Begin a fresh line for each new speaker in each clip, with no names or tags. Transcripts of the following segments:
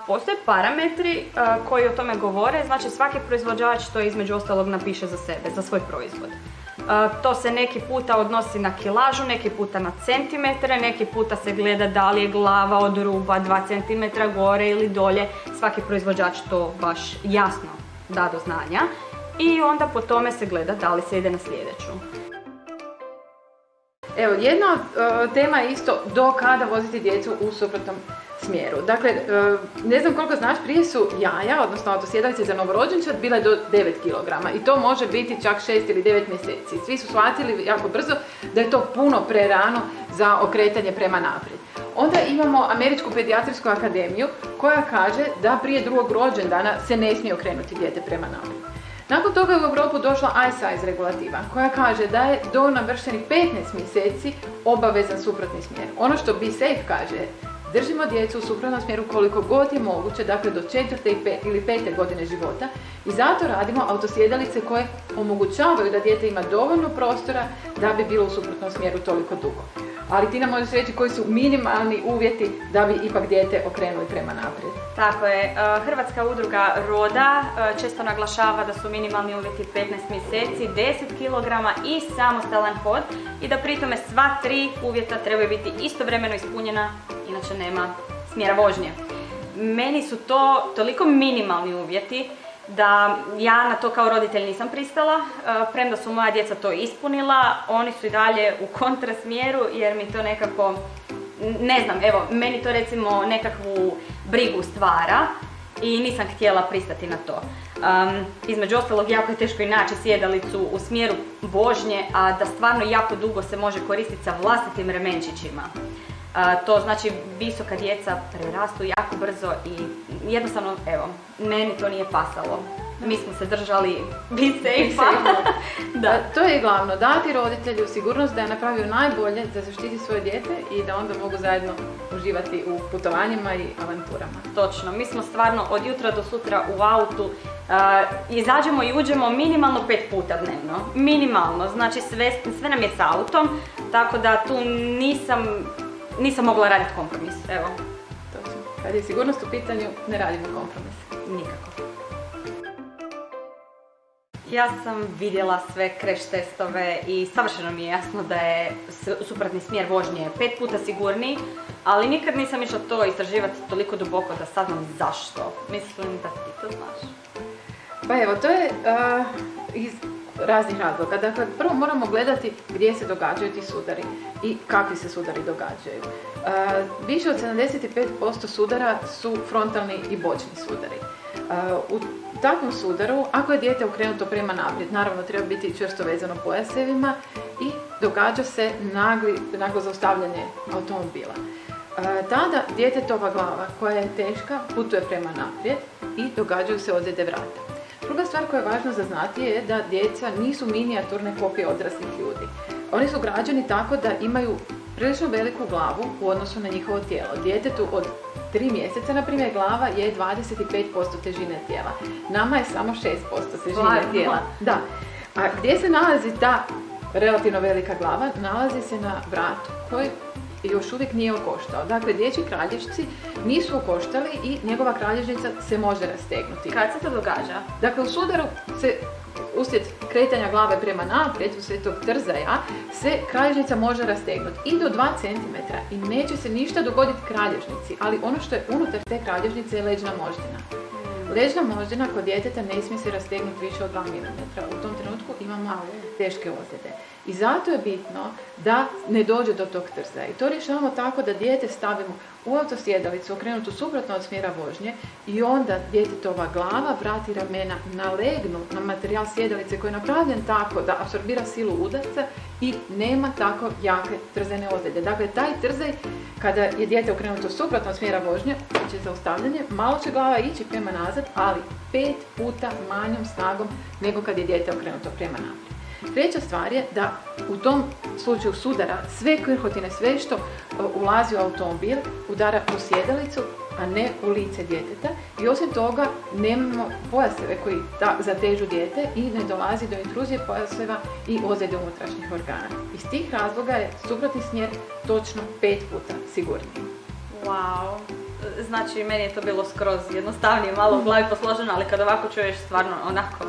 Postoje parametri koji o tome govore, znači svaki proizvođač to između ostalog napiše za sebe, za svoj proizvod. To se neki puta odnosi na kilažu, neki puta na centimetre, neki puta se gleda da li je glava od ruba 2 cm gore ili dolje. Svaki proizvođač to baš jasno da do znanja i onda po tome se gleda da li se ide na sljedeću.
Evo, jedna tema je isto do kada voziti djecu u suprotnom smjeru. Dakle, ne znam koliko znaš, prije su jaja, odnosno autosjedalice za novorođenčad bile do 9 kg i to može biti čak 6 ili 9 mjeseci. Svi su shvatili jako brzo da je to puno prerano za okretanje prema naprijed. Onda imamo Američku pedijatrijsku akademiju koja kaže da prije drugog rođendana se ne smije okrenuti dijete prema naprijed. Nakon toga je u Europu došla iSize regulativa koja kaže da je do navršenih 15 mjeseci obavezan suprotni smjer. Ono što BeSafe kaže, držimo djecu u suprotnom smjeru koliko god je moguće, dakle do 4. ili 5. godine života i zato radimo autosjedalice koje omogućavaju da dijete ima dovoljno prostora da bi bilo u suprotnom smjeru toliko dugo. Ali ti nam možeš reći koji su minimalni uvjeti da bi ipak dijete okrenuli prema naprijed.
Tako je. Hrvatska udruga Roda često naglašava da su minimalni uvjeti 15 mjeseci, 10 kg i samostalan hod i da pritome sva 3 uvjeta trebaju biti istovremeno ispunjena, inače nema smjera vožnje. Meni su to toliko minimalni uvjeti da ja na to kao roditelj nisam pristala, premda su moja djeca to ispunila, oni su i dalje u kontrasmjeru jer mi to nekako, ne znam, evo, meni to recimo nekakvu brigu stvara i nisam htjela pristati na to. Između ostalog, jako je teško i naći sjedalicu u smjeru vožnje, a da stvarno jako dugo se može koristiti sa vlastitim remenčićima. To znači visoka djeca prerastu jako brzo i jednostavno, evo, meni to nije pasalo. Mi smo se držali BeSafe.
Da. To je glavno, dati roditelju sigurnost da je napravio najbolje da zaštiti svoje dijete i da onda mogu zajedno uživati u putovanjima i avanturama.
Točno, mi smo stvarno od jutra do sutra u autu, izađemo i uđemo minimalno 5 puta dnevno. Minimalno, znači sve nam je s autom, tako da tu nisam mogla raditi kompromis, evo.
Točno. Kad je sigurnost u pitanju, ne radimo kompromis.
Nikako. Ja sam vidjela sve crash testove i savršeno mi je jasno da je suprotni smjer vožnje 5 puta sigurniji, ali nikad nisam išla to istraživati toliko duboko da saznam zašto. Mislim da ti to znaš.
Pa evo, to je iz raznih razloga. Dakle, prvo moramo gledati gdje se događaju ti sudari i kakvi se sudari događaju. Više od 75% sudara su frontalni i bočni sudari. U takvom sudaru, ako je dijete okrenuto prema naprijed, naravno treba biti čvrsto vezano pojasevima i događa se naglo zaustavljanje automobila. Tada djetetova glava koja je teška putuje prema naprijed i događaju se ozljede vrata. Druga stvar koja je važno za znati je da djeca nisu minijaturne kopije odraslih ljudi. Oni su građeni tako da imaju prilično veliku glavu u odnosu na njihovo tijelo. Djetetu od 3 mjeseca, na primjer, glava je 25% težine tijela. Nama je samo 6% težine tijela. Da. A gdje se nalazi ta relativno velika glava? Nalazi se na vratu koji još uvijek nije okoštao. Dakle, dječji kralježci nisu okoštali i njegova kralježnica se može rastegnuti.
Kad se to događa?
Dakle, u sudaru se uslijed kretanja glave prema naprijed, uslijed tog trzaja, se kralježnica može rastegnuti i do 2 cm i neće se ništa dogoditi kralježnici, ali ono što je unutar te kralježnice je leđna moždina. Leđna moždina kod djeteta ne smije se rastegnuti više od 2 mm. U tom trenutku imamo teške ozljede. I zato je bitno da ne dođe do tog trzaja. I to rješavamo tako da dijete stavimo u autosjedalicu okrenutu suprotno od smjera vožnje i onda djetetova glava, vrat i ramena nalegnu na materijal sjedalice koji je napravljen tako da apsorbira silu udarca i nema tako jake trzajne ozljede. Dakle, taj trzaj, kada je dijete okrenuto suprotno od smjera vožnje, će zaustavljanje, malo će glava ići prema nazad, ali 5 puta manjom snagom nego kad je dijete okrenuto prema naprijed. Treća stvar je da u tom slučaju sudara sve krhotine, sve što ulazi u automobil udara u sjedalicu, a ne u lice djeteta. I osim toga nemamo pojaseve koji zatežu dijete i ne dolazi do intruzije pojaseva i ozljede unutrašnjih organa. Iz tih razloga je suprotni smjer točno 5 puta sigurniji.
Wow! znači meni je to bilo skroz jednostavnije, malo u glavi posloženo, ali kad ovako čuješ stvarno onako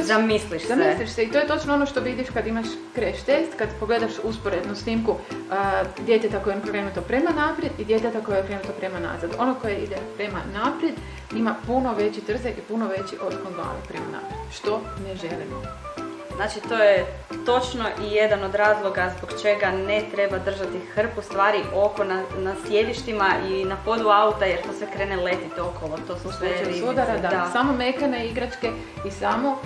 zamisliš se.
Zamisliš se i to je točno ono što vidiš kad imaš crash test, kad pogledaš usporednu snimku djeteta koje je okrenuto prema naprijed i djeteta koje je okrenuto prema nazad. Ono koje ide prema naprijed ima puno veći trzaj i puno veći otklon glave prema naprijed, što ne želimo.
Znači to je točno i jedan od razloga zbog čega ne treba držati hrpu stvari oko na sjedištima i na podu auta jer to sve krene letiti okolo, to su sve
sudara, da. Samo mekane igračke i samo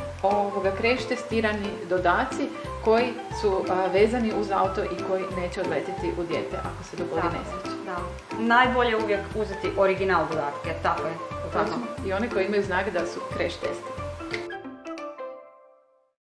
crash testirani dodaci koji su vezani uz auto i koji neće odletiti u dijete ako se dogodi nesreća.
Da. Najbolje uvijek uzeti original dodatke, tako je.
I one koji imaju znak da su crash test.